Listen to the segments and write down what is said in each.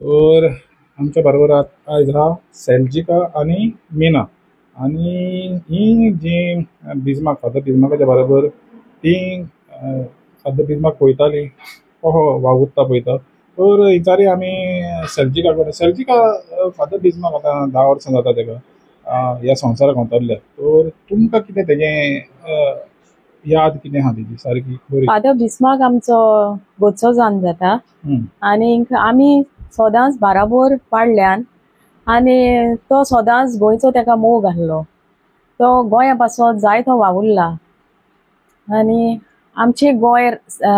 तर आमच्या बरोबर आयज हा सेल्जिका आणि मीना आणि ही जी बिजमाक फादर बिजमाकाच्या बरोबर ती फादर बिजमाक पळयताली कहो वावुरता पळयता. तर विचारी आमी सेल्जिका कडेन सेल्जिका फादर बिजमाक आतां 10 वर्सां जाता तेका ह्या संवसाराक वतरल्या. तर तुमकां कितें तेजें याद कितें आहा तेजी सारकी बरी? फादर बिस्मार्क आमचो गोडसो जावन जाता आणि आमी सदांच बाराबोर पाडल्यान आणि तो सदांच गोंयचो तेका मोग आसलो. तो गोंया पासत जायतो वावुरला आणि आमचे गोंय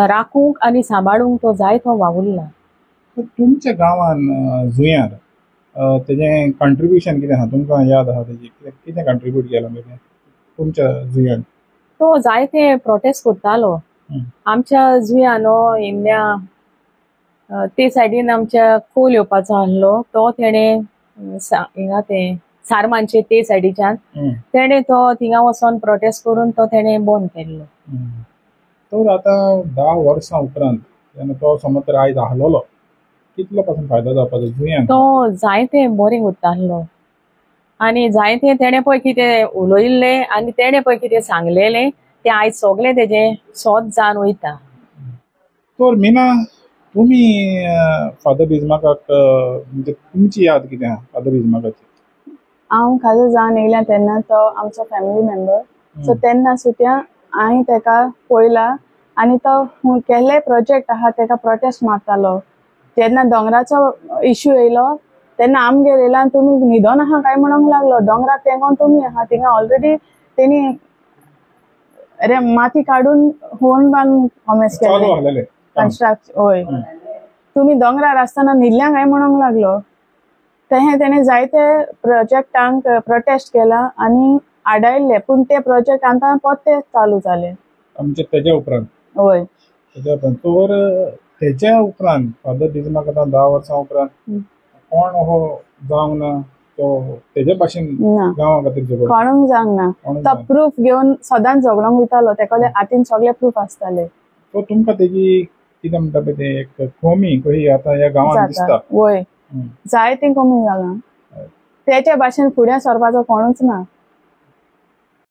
राखूंक आणि सांबाळूंक तो जायतो वावुरला. तर तुमच्या गांवान जुंयार तेजें कंट्रिब्युशन कितें आहा तुमकां याद आहा तेजी कितें कंट्रिब्यूट केलां तेजें तुमच्या जुंयान? तो जायते प्रोटेस्ट करतालो. आमच्या जुंयानो हिंद्या ते सायडीन आमच्या खोल येवपाचो आसलो तो तेणे हिंगा ते सारमांचे ते सायडीच्यान तेणे तो थिंगा वचोन प्रोटेस्ट करून तो तेणे बंद केल्लो. तर आतां 10 वर्सां उपरांत जेन्ना तो समज तर आयज आसलोलो कितलो पासून फायदो जावपाचो जुंयान? तो जायते बरें करतालो आणि जायते तेणे पळय कितें उलयल्ले आनी तेणे पळय कितें सांगलेलें ते आयज सगळे तेजे सोद जावन वयता. तर मीना तुमी फादर बिजमाकाक म्हणजे तुमची याद कितें आहा फादर बिजमाकाची? हांव खाजो जावन येयल्या तेन्ना तो आमचो फॅमिली मेंबर. सो तेन्ना सुद्दां हांवें तेका पळयला आनी तो केल्ले प्रोजेक्ट आहा तेका प्रोटेस्ट मारतालो. जेन्ना दोंगराचो इश्यू येयलो तेन्ना आमगेर येयला आनी तुमी न्हिदोन आहा काय म्हणूंक लागलो. दोंगराक तेंगोन तुमी आहा थिंगा ऑलरेडी तेणी माती काडून होन बांद कॉमेस केले कन्स्ट्रक्ट. होय तुमी दोंगरार आसतना न्हिदल्या काय म्हणूंक लागलो. तेणे जायते प्रोजेक्टांक प्रोटेस्ट केला आनी आडायल्ले पूण ते प्रोजेक्ट आतां परते चालू जाले आमचे तेज्या उपरांत. होय तेज्या उपरांत तर तेज्या उपरांत फादर बिजमाक आतां 10 वर्सां उपरांत कोण हो जावंक ना तो तेजे भाशेन गांवा खातीर झगडटा कोणूंक जावंक ना. तो प्रूफ घेवन सदांच झगडोंक वयतालो तेकोले हातीन सगळे प्रूफ आसताले. सो तुमकां तेजी कितें म्हणटा पळय तें एक कमी कशी आतां ह्या गांवांत दिसता? वय जायती कमी जालां. तेच्या भाशेन फुडें सरपाचो कोणूच ना.